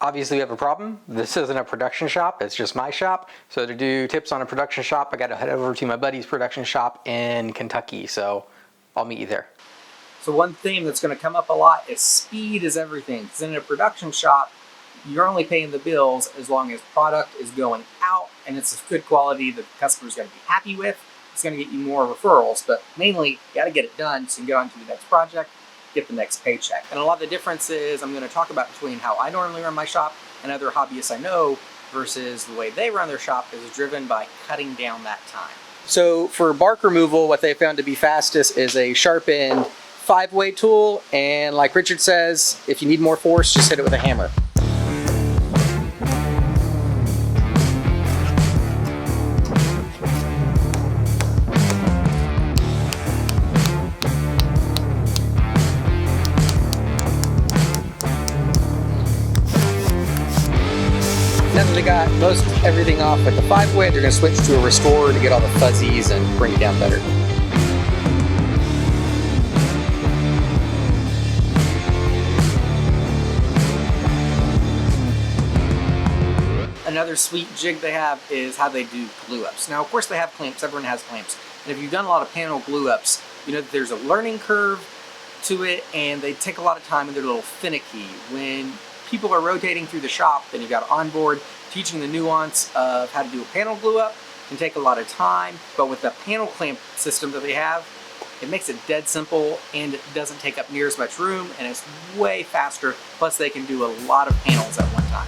Obviously we have a problem. This isn't a production shop, it's just my shop. So to do tips on a production shop, I gotta head over to my buddy's production shop in Kentucky. So I'll meet you there. So one theme that's going to come up a lot is speed is everything. Because in a production shop, you're only paying the bills as long as product is going out and it's of good quality that the customer's going to be happy with. It's going to get you more referrals, but mainly you got to get it done so you can get on to the next project, get the next paycheck. And a lot of the differences I'm going to talk about between how I normally run my shop and other hobbyists I know versus the way they run their shop is driven by cutting down that time. So for bark removal, what they found to be fastest is a sharpened 5-way tool, and like Richard says, if you need more force, just hit it with a hammer. Now that they got most everything off with the 5-way, they're going to switch to a restorer to get all the fuzzies and bring it down better. Another sweet jig they have is how they do glue ups. Now, of course, they have clamps. Everyone has clamps. And if you've done a lot of panel glue ups, you know that there's a learning curve to it, and they take a lot of time and they're a little finicky. When people are rotating through the shop and you've got on board teaching the nuance of how to do a panel glue up can take a lot of time. But with the panel clamp system that they have, it makes it dead simple and it doesn't take up near as much room and it's way faster. Plus, they can do a lot of panels at one time.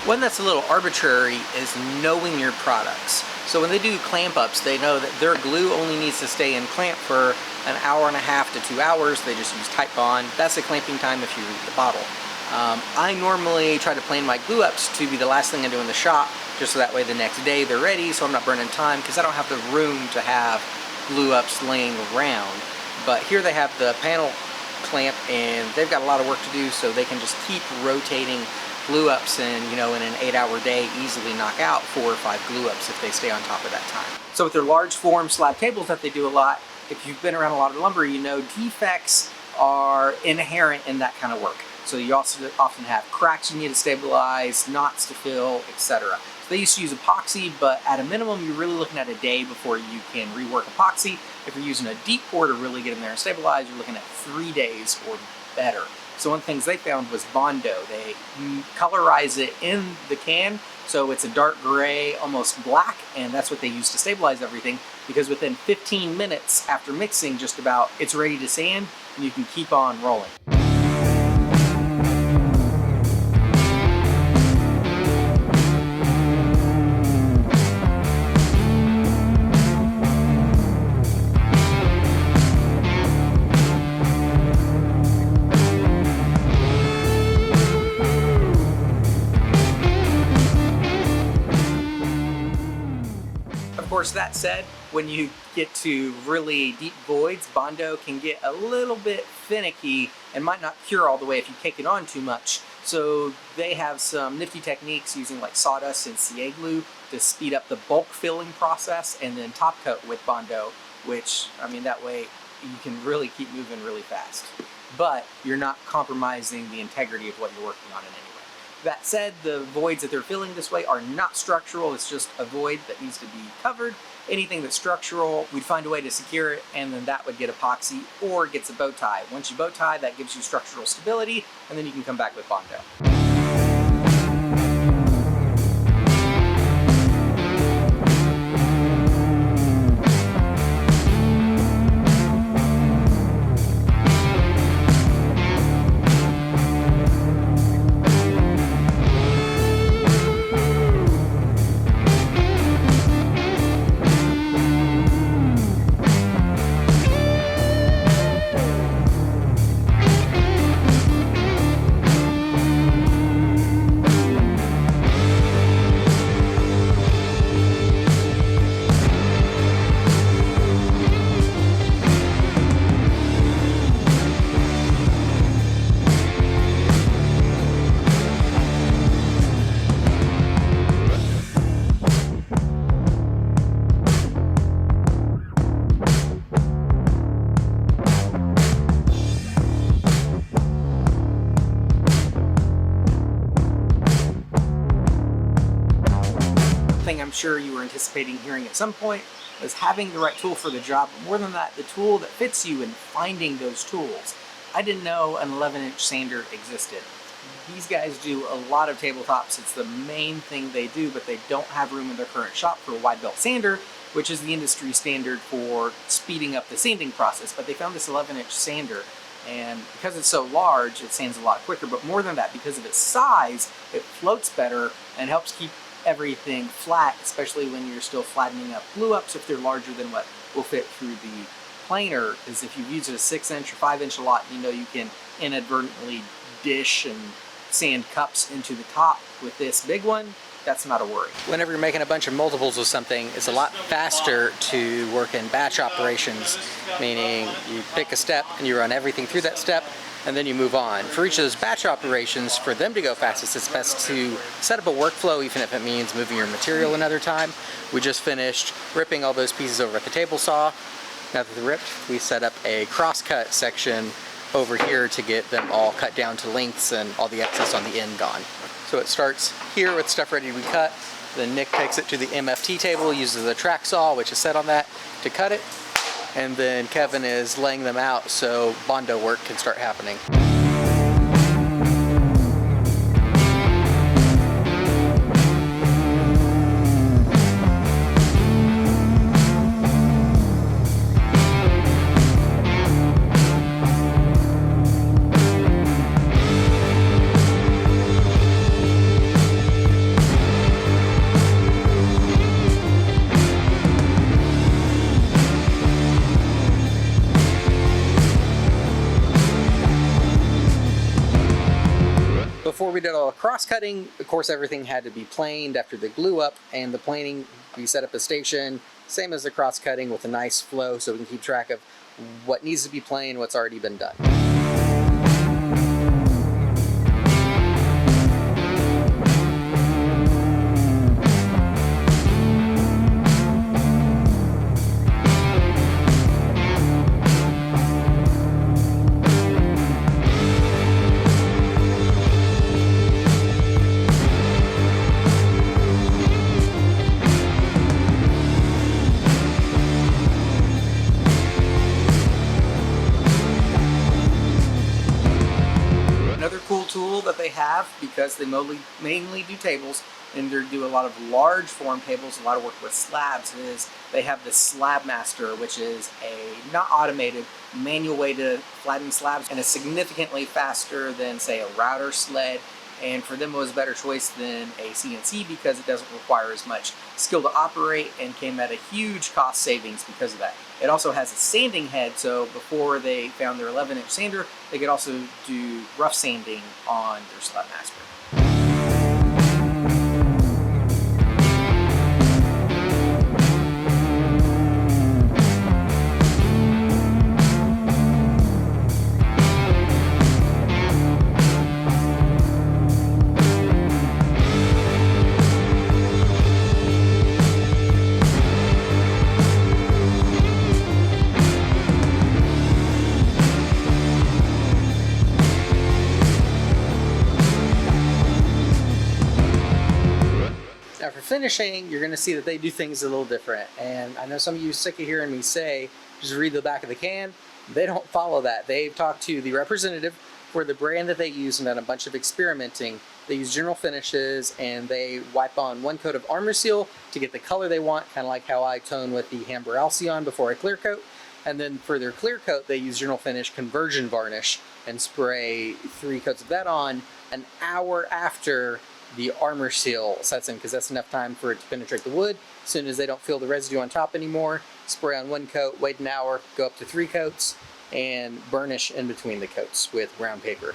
One that's a little arbitrary is knowing your products. So when they do clamp ups, they know that their glue only needs to stay in clamp for an hour and a half to 2 hours. They just use tight bond. That's the clamping time if you read the bottle. I normally try to plan my glue ups to be the last thing I do in the shop, just so that way the next day they're ready, so I'm not burning time, because I don't have the room to have glue ups laying around. But here they have the panel clamp and they've got a lot of work to do, so they can just keep rotating glue ups and, you know, in an 8-hour day easily knock out 4 or 5 glue ups if they stay on top of that time. So with their large form slab tables that they do a lot, if you've been around a lot of lumber, you know defects are inherent in that kind of work. So you also often have cracks you need to stabilize, knots to fill, etc. So they used to use epoxy, but at a minimum, you're really looking at a day before you can rework epoxy. If you're using a deep pour to really get in there and stabilize, you're looking at 3 days or better. So one of the things they found was Bondo. They colorize it in the can, so it's a dark gray, almost black, and that's what they use to stabilize everything, because within 15 minutes after mixing just about, it's ready to sand, and you can keep on rolling. Of course, that said, when you get to really deep voids, Bondo can get a little bit finicky and might not cure all the way if you kick it on too much. So they have some nifty techniques using like sawdust and CA glue to speed up the bulk filling process, and then top coat with Bondo, which, I mean, that way you can really keep moving really fast. But you're not compromising the integrity of what you're working on in any way. That said, the voids that they're filling this way are not structural. It's just a void that needs to be covered. Anything that's structural, we'd find a way to secure it, and then that would get epoxy or gets a bow tie. Once you bow tie, that gives you structural stability, and then you can come back with Bondo. sure you were anticipating hearing at some point, was having the right tool for the job, but more than that, the tool that fits you and finding those tools. I didn't know an 11-inch sander existed. These guys do a lot of tabletops. It's the main thing they do, but they don't have room in their current shop for a wide belt sander, which is the industry standard for speeding up the sanding process. But they found this 11-inch sander, and because it's so large, it sands a lot quicker. But more than that, because of its size, it floats better and helps keep everything flat, especially when you're still flattening up glue ups if they're larger than what will fit through the planer. Because if you've used a 6-inch or 5-inch a lot, you know you can inadvertently dish and sand cups into the top. With this big one, that's not a worry. Whenever you're making a bunch of multiples of something, it's a lot faster to work in batch operations, meaning you pick a step and you run everything through that step and then you move on. For each of those batch operations, for them to go fastest, it's best to set up a workflow, even if it means moving your material another time. We just finished ripping all those pieces over at the table saw. Now that they're ripped, we set up a cross-cut section over here to get them all cut down to lengths and all the excess on the end gone. So it starts here with stuff ready to be cut. Then Nick takes it to the MFT table, uses a track saw, which is set on that, to cut it. And then Kevin is laying them out so Bondo work can start happening. Before we did all the cross-cutting, of course everything had to be planed after the glue up, and the planing, we set up a station, same as the cross-cutting, with a nice flow so we can keep track of what needs to be planed, what's already been done. Tool that they have, because they mainly do tables and they do a lot of large form tables, a lot of work with slabs, is they have the Slab Master, which is a not automated, manual way to flatten slabs, and is significantly faster than, say, a router sled. And for them it was a better choice than a CNC because it doesn't require as much skill to operate and came at a huge cost savings because of that. It also has a sanding head, so before they found their 11-inch sander, they could also do rough sanding on their Slab Master. Now for finishing, you're going to see that they do things a little different. And I know some of you are sick of hearing me say, just read the back of the can. They don't follow that. They've talked to the representative for the brand that they use and done a bunch of experimenting. They use General Finishes and they wipe on one coat of Armor Seal to get the color they want, kind of like how I tone with the Hamburg Alcyon before I clear coat. And then for their clear coat, they use General Finish Conversion Varnish and spray 3 coats of that on an hour after the Armor Seal sets in, because that's enough time for it to penetrate the wood. As soon as they don't feel the residue on top anymore, spray on 1 coat, wait an hour, go up to 3 coats, and burnish in between the coats with brown paper.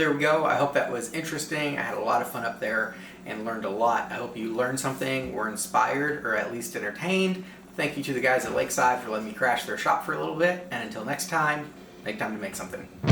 there we go. I hope that was interesting. I had a lot of fun up there and learned a lot. I hope you learned something, were inspired, or at least entertained. Thank you to the guys at Lakeside for letting me crash their shop for a little bit. And until next time, make time to make something.